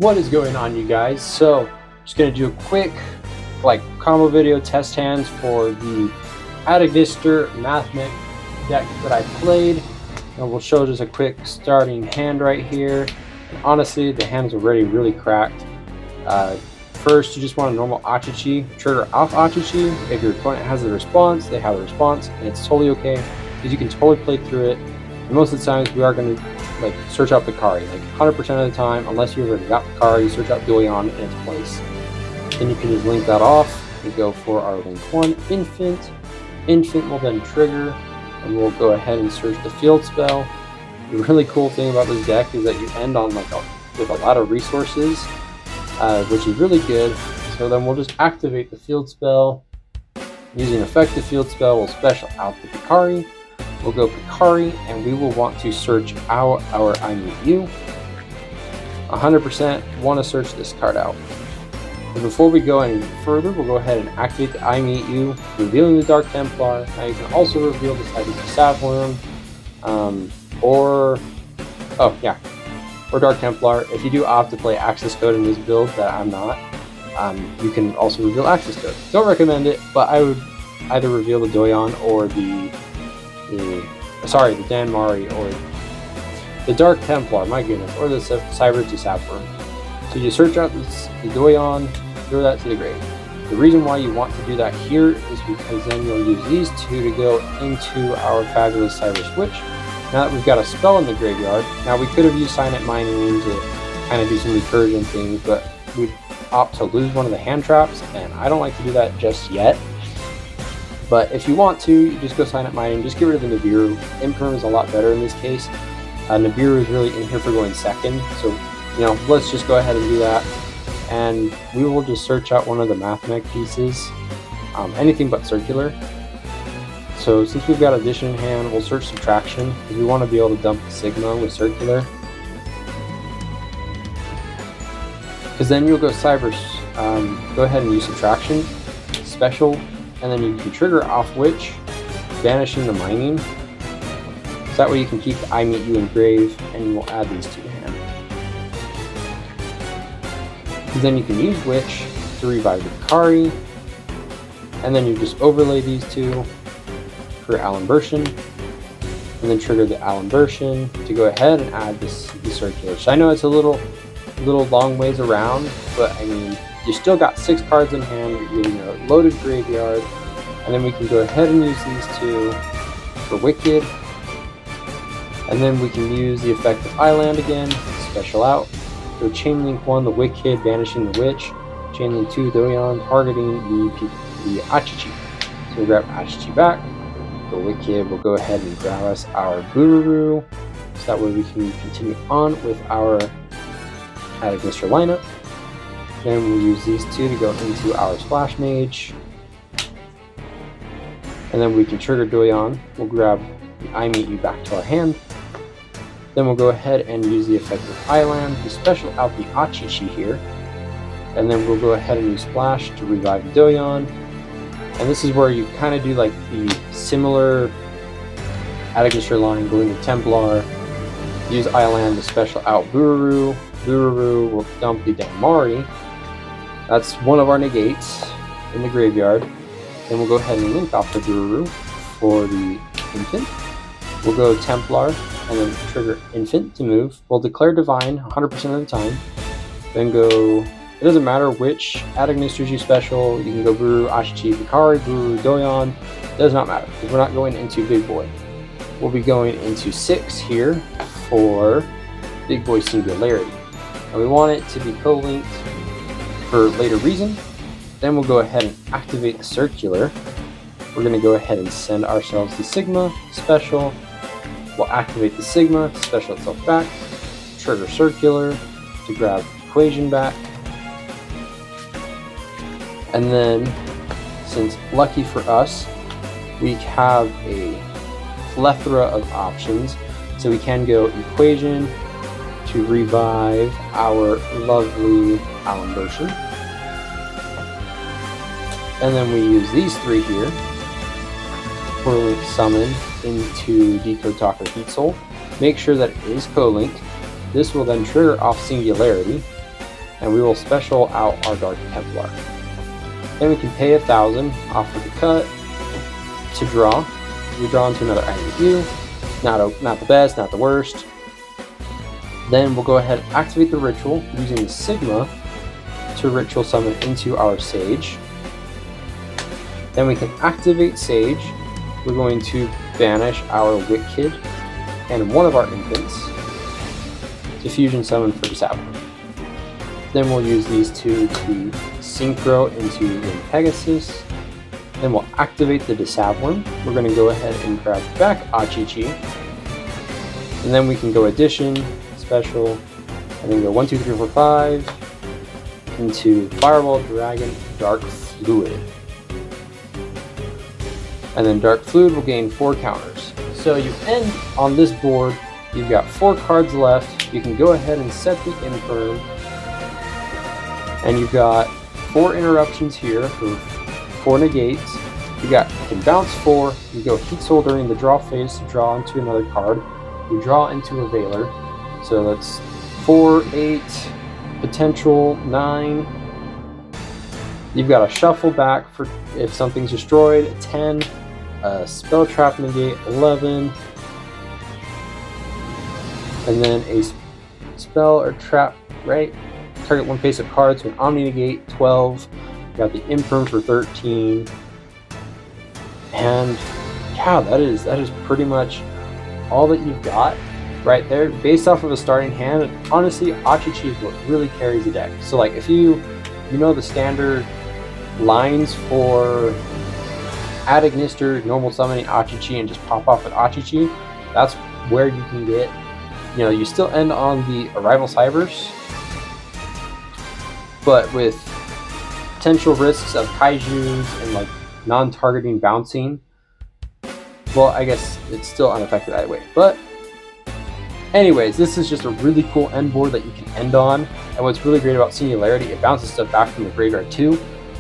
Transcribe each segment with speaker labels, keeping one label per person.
Speaker 1: What is going on, you guys? So just gonna do a quick combo video test hands for the Adagnister Mathmech deck that I played, and we'll show just a quick starting hand right here. And honestly, the hand's already really cracked. First, you just want a normal Achichi, trigger off Achichi. If your opponent has the response, they have the response, and it's totally okay because you can totally play through it. And most of the times, we are going to search out Picari, 100% of the time, unless you've already got Picari, you search out Doyon in its place. Then you can just link that off. We go for our link 1, Infant. Infant will then trigger, and we'll go ahead and search the field spell. The really cool thing about this deck is that you end on with a lot of resources, which is really good. So then we'll just activate the field spell. Using effective field spell, we'll special out the Picari. We'll go Picari, and we will want to search out our I Meet You. 100% want to search this card out. And before we go any further, we'll go ahead and activate the I Meet You, revealing the Dark Templar. Now you can also reveal the Cyberse Sapworm, or Dark Templar. If you do opt to play Access Code in this build that I'm not, you can also reveal Access Code. Don't recommend it, but I would either reveal the Doyon or the Dan Mari, or the Dark Templar, my goodness, or the Cyberse Sapworm. So you search out the Doyon, throw that to the grave. The reason why you want to do that here is because then you'll use these two to go into our fabulous Cyberse Witch. Now that we've got a spell in the graveyard, now we could have used Silent Mining to kind of do some recursion things, but we opt to lose one of the hand traps, and I don't like to do that just yet. But if you want to, you just go Silent Mining, just get rid of the Nibiru. Imperm is a lot better in this case. Nibiru is really in here for going second, so let's just go ahead and do that. And we will just search out one of the Mathmech pieces, anything but circular. So since we've got addition in hand, we'll search subtraction, because we want to be able to dump the Sigma with circular. Because then you'll go Cyberse, go ahead and use subtraction, special, and then you can trigger off Witch, banishing the mining. So that way you can keep the I Meet You in grave, and we'll add these two to hand. And then you can use Witch to revive the Picari, and then you just overlay these two for Alimbertion, and then trigger the Alimbertion to go ahead and add the circular. So I know it's a little long ways around, but I mean, you still got 6 cards in hand, you're in a loaded graveyard, and then we can go ahead and use these two for Wicked, and then we can use the effect of Island again, special out, go Chain Link 1, the Wicked, banishing the Witch, Chain Link 2, Doyon, targeting the Achichi. So we'll grab Achichi back, the Wicked, we'll go ahead and grab us our Bururu, so that way we can continue on with our Adagnister lineup. Then we'll use these two to go into our Splash Mage. And then we can trigger Doyon. We'll grab the I Meet You back to our hand. Then we'll go ahead and use the effect of Island to special out the Achichi here. And then we'll go ahead and use Splash to revive Doyon. And this is where you kind of do the similar Adagnister line, going to Templar. Use Island to special out Bururu. Bururu will dump the Damari. That's one of our negates in the graveyard. Then we'll go ahead and link off the Bururu for the Infant. We'll go Templar and then trigger Infant to move. We'll declare Divine 100% of the time. Then go, it doesn't matter which Adagnisters you special. You can go Bururu, Achichi, Picari, Bururu, Doyon. Does not matter, because we're not going into Big Boy. We'll be going into 6 here for Big Boy Singularity. And we want it to be co-linked for later reason. Then we'll go ahead and activate the circular. We're going to go ahead and send ourselves the Sigma special. We'll activate the Sigma, special itself back, trigger circular to grab equation back. And then, since lucky for us, we have a plethora of options. So we can go equation to revive our lovely Alimbertion. And then we use these 3 here for link summon into Decode Talker Heat Soul. Make sure that it is co-linked. This will then trigger off Singularity. and we will special out our Dark Templar. Then we can pay 1,000, offer the cut, to draw. We draw into another IMU. Not the best, not the worst. Then we'll go ahead and activate the ritual using the Sigma to ritual summon into our Sage. Then we can activate Sage. We're going to banish our Wicked and one of our infants to fusion summon for Disabling. Then we'll use these two to synchro into the Pegasus. Then we'll activate the Disabling. We're going to go ahead and grab back Achichi. And then we can go Addition, Special, and then go 1, 2, 3, 4, 5 into Fireball, Dragon, Dark Fluid. And then Dark Fluid will gain 4 counters. So you end on this board, you've got 4 cards left. You can go ahead and set the Infirm. And you've got 4 interruptions here for 4 negates. You can bounce 4, you go Heat Soul during the draw phase to draw into another card. You draw into a Veiler. So that's 4, 8, potential 9. You've got a shuffle back for if something's destroyed, 10, spell trap negate 11, and then a spell or trap, right? Target one face of cards, so an Omni negate 12. You got the Infirm for 13. And yeah, that is pretty much all that you've got right there based off of a starting hand. Honestly, Achichi is what really carries the deck. So like if you know the standard lines for add Ignister, normal summoning Achichi, and just pop off with Achichi, that's where you can get, you still end on the Arrival Cyberse, but with potential risks of kaijus and like non-targeting bouncing. Well, I guess it's still unaffected either way. But anyways, this is just a really cool end board that you can end on. And what's really great about Singularity, it bounces stuff back from the graveyard too.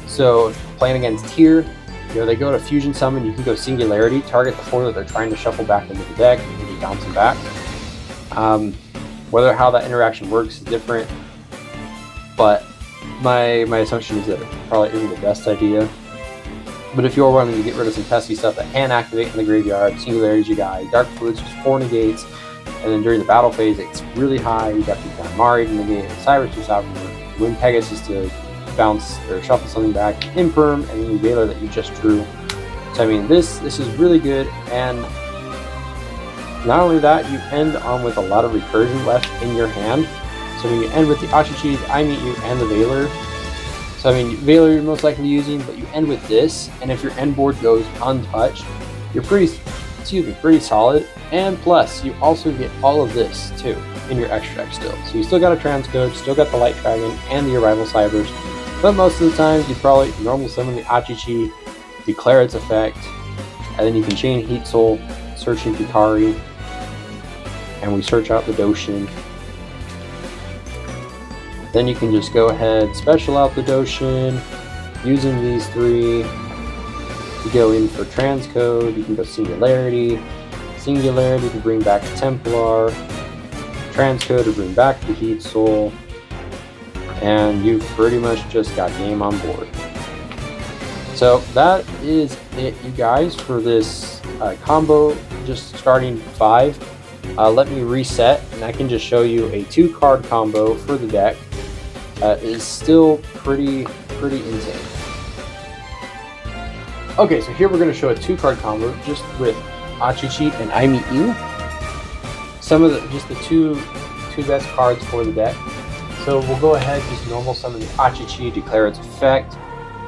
Speaker 1: So if you're playing against Tier, they go to Fusion Summon, you can go Singularity, target the 4 that they're trying to shuffle back into the deck, and you bounce them back. Whether how that interaction works is different, but my assumption is that it probably isn't the best idea. But if you're running to get rid of some pesky stuff that can activate in the graveyard, Singularity's your guy, Dark Fluid's just 4 negates, and then during the battle phase it's really high. You got the Mari to negate, Cyberse to stop, Wind Pegasus to bounce or shuffle something back, Infirm, and then the Veiler that you just drew. So I mean, this is really good, and not only that, you end on with a lot of recursion left in your hand. So when you end with the Achichi, the I Meet You, and the Veiler. So I mean, Veiler you're most likely using, but you end with this, and if your end board goes untouched, you're pretty solid. And plus, you also get all of this too in your extra deck still. So you still got a Transcode, still got the Light Dragon, and the Arrival Cyberse. But most of the times, you probably normal summon the Achichi, declare its effect, and then you can chain Heat Soul, search in Hikari, and we search out the Doshin. Then you can just go ahead, special out the Doshin, using these 3. You go in for Transcode, you can go Singularity to bring back the Templar, Transcode to bring back the Heat Soul, and you've pretty much just got game on board. So that is it, you guys, for this combo, just starting 5. Let me reset, and I can just show you a 2-card combo for the deck. Is still pretty insane. Okay, so here we're going to show a 2-card combo just with Achichi and I Meet You. Some of the two best cards for the deck. So we'll go ahead, just normal summon the Achichi, declare its effect,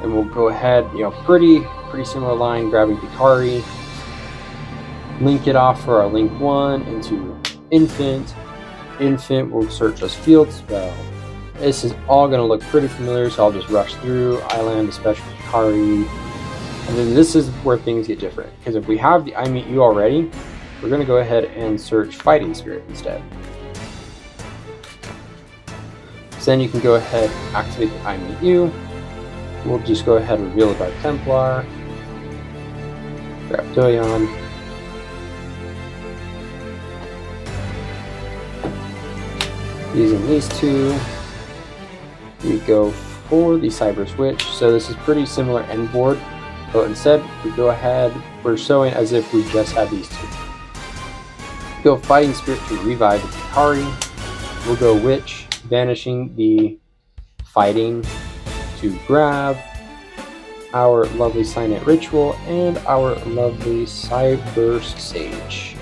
Speaker 1: and we'll go ahead, pretty similar line, grabbing Hikari, link it off for our link 1 into Infant. Infant will search as Field Spell. This is all going to look pretty familiar, so I'll just rush through. Island, especially Hikari. And then this is where things get different, because if we have the I Meet You already, we're going to go ahead and search Fighting Spirit instead. So then you can go ahead and activate the I Meet You. We'll just go ahead and reveal the Dark Templar. Grab Doyon. Using these 2. we go for the Cyberse Witch. So this is pretty similar end board, but instead we go ahead, we're showing as if we just had these two. Go Fighting Spirit to revive the Hikari. We'll go Witch, banishing the Fighting to grab our lovely Signet Ritual and our lovely Cyberse Sage.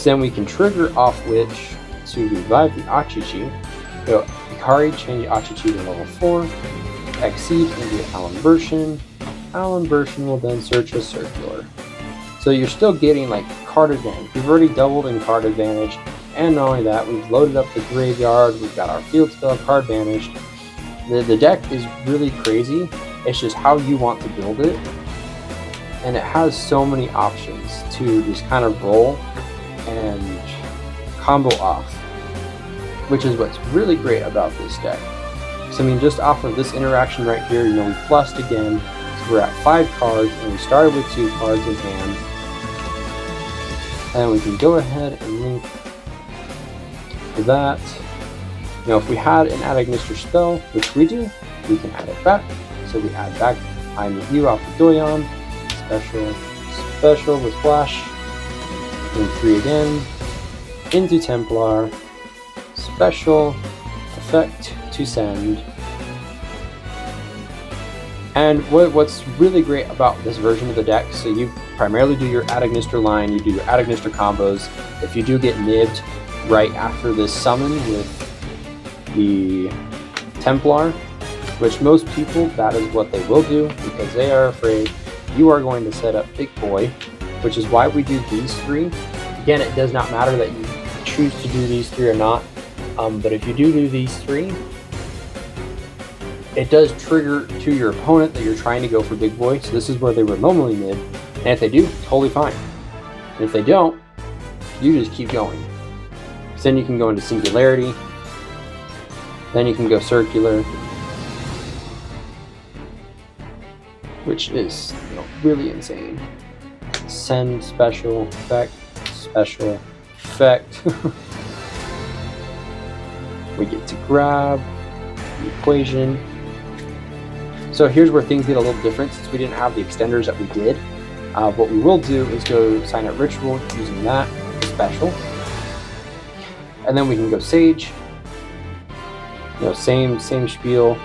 Speaker 1: Then we can trigger off Witch to revive the Achichi. Go Hikari, change Achichi to level 4, Exceed into Alan Version. Alan Version will then search a Circular. So you're still getting like card advantage. We've already doubled in card advantage, and not only that, we've loaded up the graveyard, we've got our field spell card banished. The deck is really crazy. It's just how you want to build it, and it has so many options to just kind of roll and combo off, which is what's really great about this deck. So I mean, just off of this interaction right here, you know, we plussed again, so we're at 5 cards, and we started with 2 cards in hand, and we can go ahead and link that. You know, if we had an Add Ignister spell, which we do, we can add it back. So we add back I Meet You off the Doyon, special with Flash, and 3 again, into Templar, special, effect to send. And what's really great about this version of the deck, so you primarily do your Add Ignister line, you do your Add Ignister combos. If you do get nibbed right after this summon with the Templar, which most people, that is what they will do, because they are afraid you are going to set up Big Boy, which is why we do these 3. Again, it does not matter that you choose to do these 3 or not, but if you do these 3, it does trigger to your opponent that you're trying to go for Big Boy, so this is where they would normally mid, and if they do, totally fine. And if they don't, you just keep going. So then you can go into Singularity, then you can go Circular, which is, you know, really insane. Send, special, effect, special, effect. We get to grab the Equation. So here's where things get a little different since we didn't have the extenders that we did. What we will do is go Signet Ritual using that special. And then we can go Sage. You know, same spiel,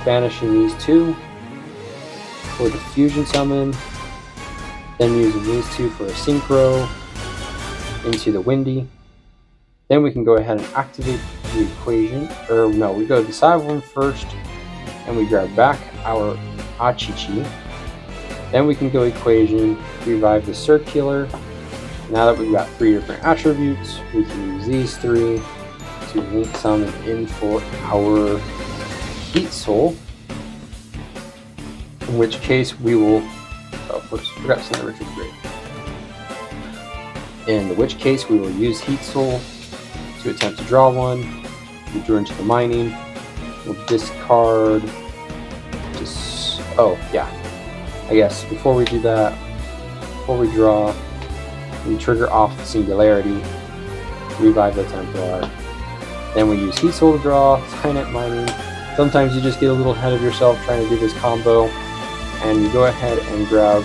Speaker 1: banishing these 2 for the Fusion Summon, then using these 2 for a Synchro into the Windy. Then we can go ahead and activate the Equation, or no, we go to the side one first, and we grab back our Achichi. Then we can go Equation, revive the Circular. Now that we've got 3 different attributes, we can use these 3 to link summon in for our Heat Soul, in which case we will, forgot to send the Richard Grade. In which case we will use Heat Soul to attempt to draw 1. We drew into the Mining. We'll discard, oh yeah, I guess before we do that, before we draw, we trigger off the Singularity, revive the Templar. Then we use Heat Soul to draw, Signet Mining. Sometimes you just get a little ahead of yourself trying to do this combo, and you go ahead and grab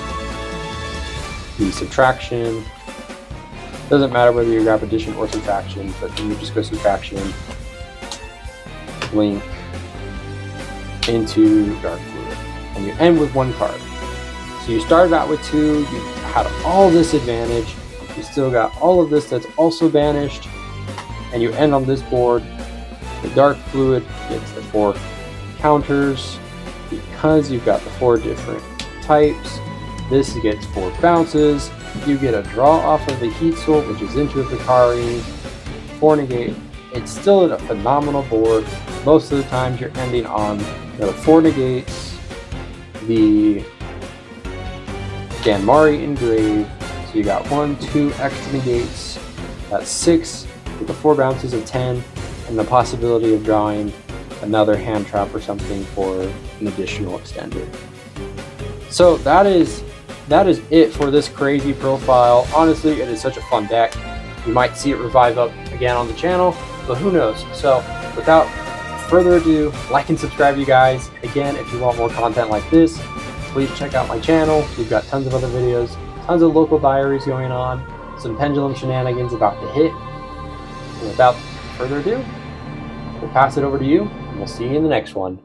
Speaker 1: the Subtraction. Doesn't matter whether you grab Addition or Subtraction, but then you just go Subtraction, link into Dark Fluid, and you end with 1 card. So you started out with 2, you had all this advantage, you still got all of this that's also banished, and you end on this board. The Dark Fluid gets the 4 counters because you've got the 4 different types. This gets 4 bounces. You get a draw off of the Heat Soul, which is into a Hikari, 4 negate. It's still a phenomenal board. Most of the times you're ending on the 4 negates, the Ganmari Engrave. So you got 1, 2 extra negates. That's 6 with the 4 bounces of 10, and the possibility of drawing another hand trap or something for an additional extender. So that is it for this crazy profile. Honestly, it is such a fun deck. You might see it revive up again on the channel, but who knows? So without further ado, like and subscribe, you guys. Again, if you want more content like this, please check out my channel. We've got tons of other videos, tons of local diaries going on, some pendulum shenanigans about to hit. And without further ado, we'll pass it over to you, and we'll see you in the next one.